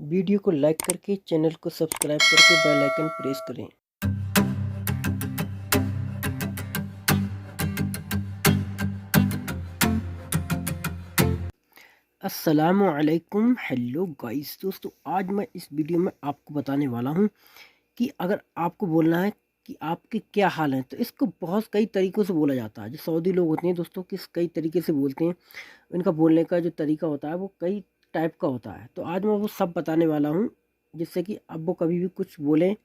Video को like करके channel को सब्सक्राइब करके बेल आइकन प्रेस करें। अस्सलामुअलैकुम, हेलो गाइस। दोस्तों, आज मैं इस वीडियो में आपको बताने वाला हूं कि अगर आपको बोलना है कि आपके क्या हाल है, तो इसको बहुत कई तरीक़ों से बोला जाता है। जो सऊदी लोग होते हैं दोस्तों, किस कई तरीके से बोलते हैं, इनका बोलने का जो तरीका होता है वो कई टाइप का होता है। तो आज मैं वो सब बताने वाला हूँ, जिससे कि अब वो कभी भी कुछ बोलें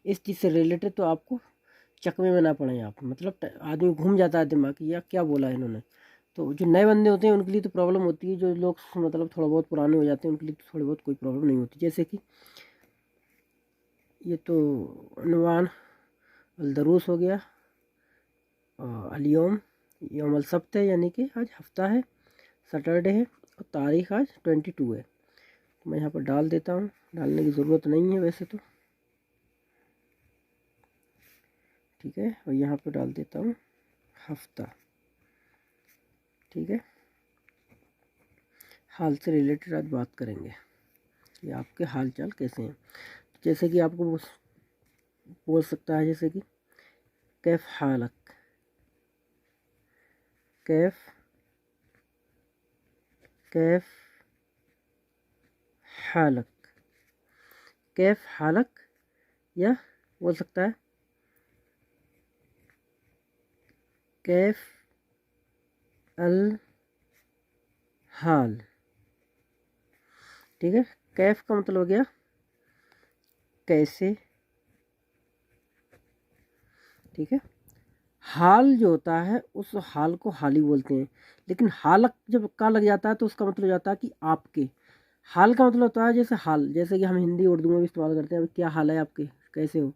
इस चीज़ से रिलेटेड तो आपको चकमे में ना पड़े आप। मतलब आदमी घूम जाता है दिमाग कि यार क्या बोला है इन्होंने। तो जो नए बंदे होते हैं उनके लिए तो प्रॉब्लम होती है, जो लोग मतलब थोड़ा बहुत पुराने हो जाते हैं उनके लिए तो थोड़ी बहुत कोई प्रॉब्लम नहीं होती। जैसे कि ये तो अनवान अलदरूस हो गया, अलियोम यौम सब्त है, यानी कि आज हफ्ता है, सैटरडे है, और तारीख आज 22 है। तो मैं यहाँ पर डाल देता हूँ, डालने की ज़रूरत नहीं है वैसे तो, ठीक है। और यहाँ पर डाल देता हूँ हफ्ता, ठीक है। हाल से रिलेटेड आज बात करेंगे कि आपके हाल चाल कैसे हैं। जैसे कि आपको बोल सकता है, जैसे कि कैफ हालक, कैफ कैफ हालक, कैफ हालक, या बोल सकता है कैफ अल हाल, ठीक है। कैफ का मतलब हो गया कैसे, ठीक है। हाल जो होता है उस हाल को हाल ही बोलते हैं, लेकिन हालक जब का लग जाता है तो उसका मतलब हो जाता है कि आपके। हाल का मतलब होता है जैसे हाल, जैसे कि हम हिंदी उर्दू में भी इस्तेमाल करते हैं, अभी क्या हाल है आपके, कैसे हो।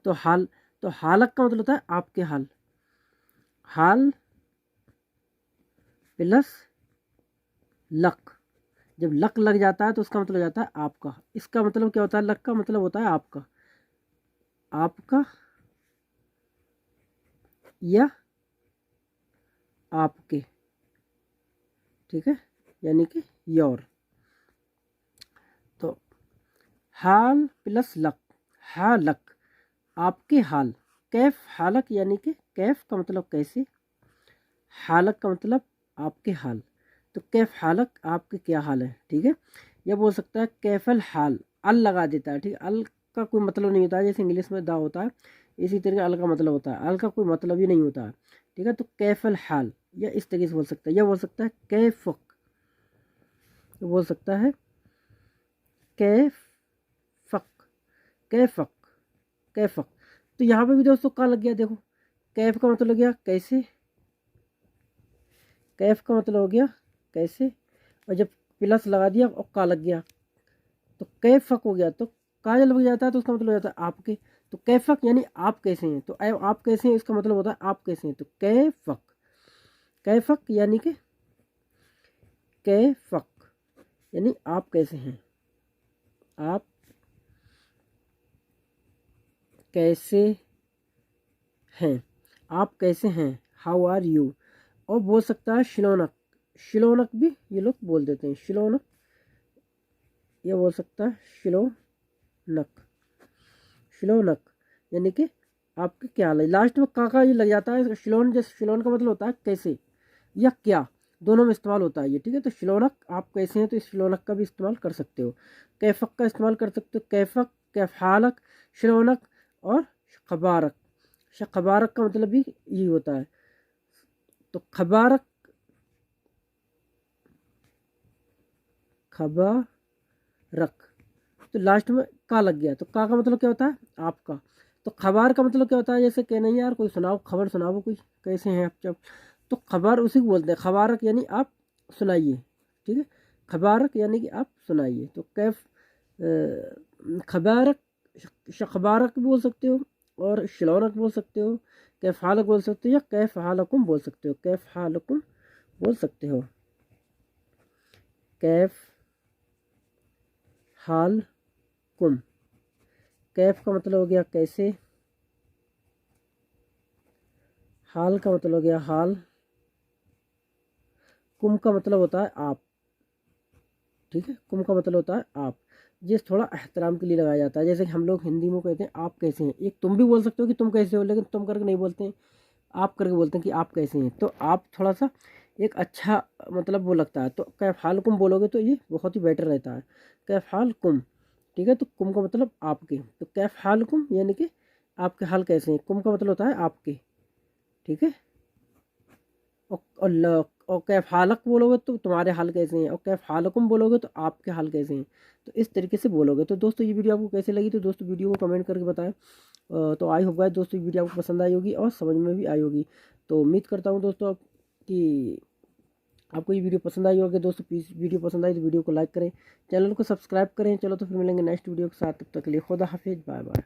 तो हाल, तो हालक का मतलब होता है आपके हाल। हाल प्लस लक, जब लक लग जाता है तो उसका मतलब हो जाता है आपका। इसका मतलब क्या होता है, लक का मतलब होता है आपका, आपका या आपके, ठीक है, यानी कि योर। तो हाल प्लस लक, हालक, आपके हाल। कैफ हालक, यानी कि कैफ का मतलब कैसे, हालक का मतलब आपके हाल। तो कैफ हालक, आपके क्या हाल है, ठीक है। यह बोल सकता है कैफल हाल, अल लगा देता है, ठीक है। अल का कोई मतलब नहीं होता है, जैसे इंग्लिश में दा होता है इसी तरीके अल का मतलब होता है, अल का कोई मतलब ही नहीं होता है, ठीक है। तो कैफल हाल या इस तरीके से बोल सकता है, या बोल सकता है कैफक, तो बोल सकता है कैफक, कैफक, कैफक। तो यहाँ पे भी दोस्तों का लग गया, देखो कैफ का मतलब हो गया कैसे, कैफ का मतलब हो गया कैसे, और जब प्लस लगा दिया और का लग गया तो कैफक हो गया। तो का जब लग जाता है तो उसका मतलब हो जाता है आपके। तो कैफक यानी आप कैसे हैं, तो आप कैसे हैं इसका मतलब होता है आप कैसे हैं। तो कैफक, कैफक यानी कि कैफक यानी आप कैसे हैं, आप कैसे हैं, आप कैसे हैं, हाउ आर यू। और बोल सकता है शिलोनक, शिलोनक भी ये लोग बोल देते हैं, शिलोनक, ये बोल सकता है शिलोनक, शिलोनक यानी कि आपके क्या हाल है। लास्ट में का ये लग जाता है शिलोन, जैसे शिलोन का मतलब होता है कैसे या क्या, दोनों में इस्तेमाल होता है ये, ठीक है। तो शिलोनक आप कैसे हैं, तो इस शिलोनक का भी इस्तेमाल कर सकते हो, कैफक का इस्तेमाल कर सकते हो, कैफक, कैफालक, शिलोनक और खबारक। खबारक का मतलब भी यही होता है। तो खबारक, खबारक, तो लास्ट में का लग गया, तो का मतलब क्या होता है आपका। तो खबर का मतलब क्या होता है, जैसे कि नहीं यार कोई सुनाओ, खबर सुनाओ कोई, कैसे हैं आप जब। तो खबर उसी को बोलते हैं, खबारक यानी आप सुनाइए, ठीक है। खबारक यानी कि आप सुनाइए। तो कैफ खबारक, खबारक बोल सकते हो, और शिलौरक बोल सकते हो, कैफ हालक बोल सकते हो, या कैफ हालकुम बोल सकते हो, कैफ हालकुम बोल सकते हो, कैफ हाल कुम। कैफ का मतलब हो गया कैसे, हाल का मतलब हो गया हाल, कुम का मतलब होता है आप, ठीक है। कुम का मतलब होता है आप। ये थोड़ा एहतराम के लिए लगाया जाता है। जैसे कि हम लोग हिंदी में कहते हैं आप कैसे हैं, एक तुम भी बोल सकते हो कि तुम कैसे हो, लेकिन तुम करके नहीं बोलते हैं, आप करके बोलते हैं कि आप कैसे हैं। तो आप थोड़ा सा एक अच्छा मतलब वो लगता है। तो कैफालकुम बोलोगे तो ये बहुत ही बेटर रहता है, कैफालकुम। ठीक है, तो कुम का मतलब आपके, तो कैफालकुम यानी कि आपके हाल कैसे हैं, कुम का मतलब होता है आपके। ठीक है, और कैफालक बोलोगे तो तुम्हारे हाल कैसे हैं, और कैफालकुम बोलोगे तो आपके हाल कैसे हैं। तो इस तरीके से बोलोगे। तो दोस्तों ये वीडियो आपको कैसे लगी, तो दोस्तों वीडियो को कमेंट करके बताएं। तो आई होप गाइस दोस्तों वीडियो आपको पसंद आई होगी और समझ में भी आई होगी। तो उम्मीद करता हूँ दोस्तों कि आपको ये वीडियो पसंद आई होगी। दोस्तों प्लीज़ वीडियो पसंद आई तो वीडियो को लाइक करें, चैनल को सब्सक्राइब करें। चलो तो फिर मिलेंगे नेक्स्ट वीडियो के साथ, तब तक के लिए खुदा हाफिज़, बाय बाय।